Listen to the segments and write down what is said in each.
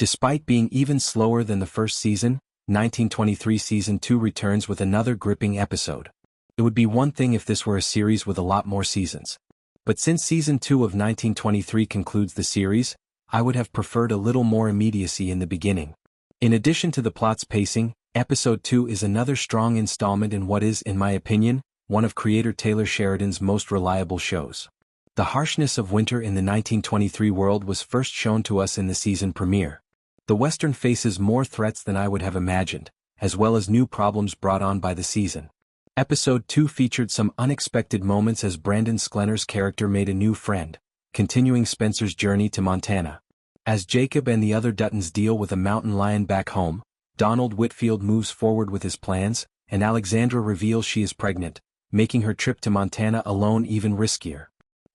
Despite being even slower than the first season, 1923 Season 2 returns with another gripping episode. It would be one thing if this were a series with a lot more seasons. But since Season 2 of 1923 concludes the series, I would have preferred a little more immediacy in the beginning. In addition to the plot's pacing, Episode 2 is another strong installment in what is, in my opinion, one of creator Taylor Sheridan's most reliable shows. The harshness of winter in the 1923 world was first shown to us in the season premiere. The Western faces more threats than I would have imagined, as well as new problems brought on by the season. Episode 2 featured some unexpected moments as Brandon Sklenar's character made a new friend, continuing Spencer's journey to Montana. As Jacob and the other Duttons deal with a mountain lion back home, Donald Whitfield moves forward with his plans, and Alexandra reveals she is pregnant, making her trip to Montana alone even riskier.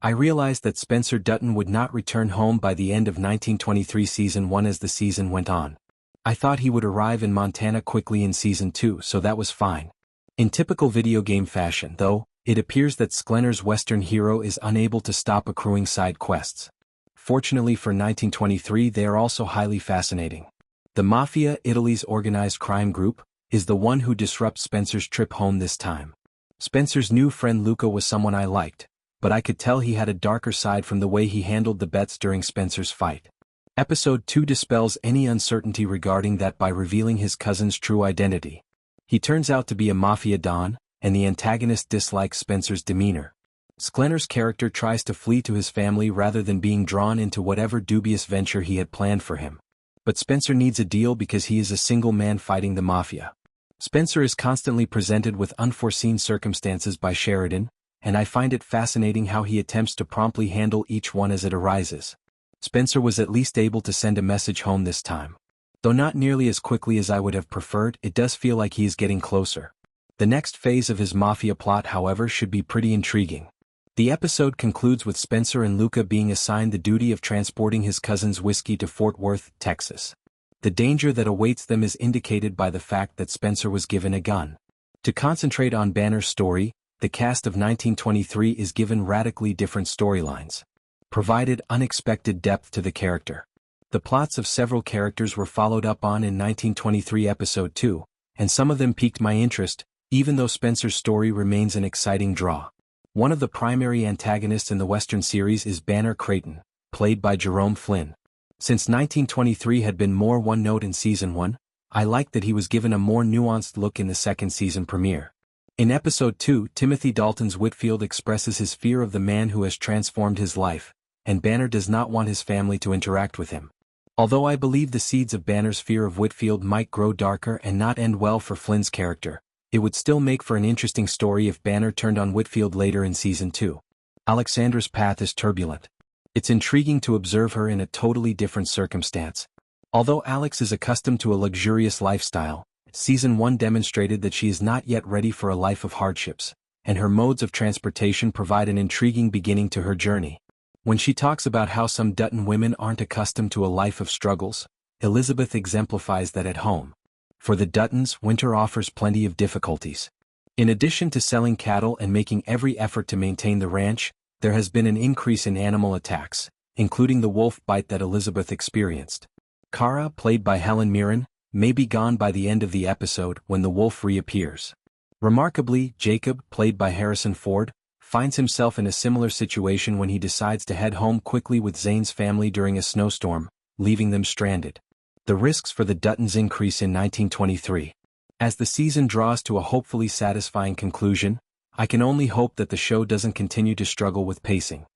I realized that Spencer Dutton would not return home by the end of 1923 Season 1 as the season went on. I thought he would arrive in Montana quickly in Season 2, so that was fine. In typical video game fashion, though, it appears that Sklenar's Western hero is unable to stop accruing side quests. Fortunately for 1923, they are also highly fascinating. The Mafia, Italy's organized crime group, is the one who disrupts Spencer's trip home this time. Spencer's new friend Luca was someone I liked, but I could tell he had a darker side from the way he handled the bets during Spencer's fight. Episode 2 dispels any uncertainty regarding that by revealing his cousin's true identity. He turns out to be a mafia don, and the antagonist dislikes Spencer's demeanor. Sklenar's character tries to flee to his family rather than being drawn into whatever dubious venture he had planned for him. But Spencer needs a deal because he is a single man fighting the mafia. Spencer is constantly presented with unforeseen circumstances by Sheridan, and I find it fascinating how he attempts to promptly handle each one as it arises. Spencer was at least able to send a message home this time. Though not nearly as quickly as I would have preferred, it does feel like he is getting closer. The next phase of his mafia plot, however, should be pretty intriguing. The episode concludes with Spencer and Luca being assigned the duty of transporting his cousin's whiskey to Fort Worth, Texas. The danger that awaits them is indicated by the fact that Spencer was given a gun. To concentrate on Banner's story, the cast of 1923 is given radically different storylines, provided unexpected depth to the character. The plots of several characters were followed up on in 1923 Episode 2, and some of them piqued my interest, even though Spencer's story remains an exciting draw. One of the primary antagonists in the Western series is Banner Creighton, played by Jerome Flynn. Since 1923 had been more one-note in Season 1, I liked that he was given a more nuanced look in the second season premiere. In Episode 2, Timothy Dalton's Whitfield expresses his fear of the man who has transformed his life, and Banner does not want his family to interact with him. Although I believe the seeds of Banner's fear of Whitfield might grow darker and not end well for Flynn's character, it would still make for an interesting story if Banner turned on Whitfield later in Season 2. Alexandra's path is turbulent. It's intriguing to observe her in a totally different circumstance. Although Alex is accustomed to a luxurious lifestyle, Season 1 demonstrated that she is not yet ready for a life of hardships, and her modes of transportation provide an intriguing beginning to her journey. When she talks about how some Dutton women aren't accustomed to a life of struggles, Elizabeth exemplifies that at home. For the Duttons, winter offers plenty of difficulties. In addition to selling cattle and making every effort to maintain the ranch, there has been an increase in animal attacks, including the wolf bite that Elizabeth experienced. Kara, played by Helen Mirren, may be gone by the end of the episode when the wolf reappears. Remarkably, Jacob, played by Harrison Ford, finds himself in a similar situation when he decides to head home quickly with Zane's family during a snowstorm, leaving them stranded. The risks for the Duttons increase in 1923. As the season draws to a hopefully satisfying conclusion, I can only hope that the show doesn't continue to struggle with pacing.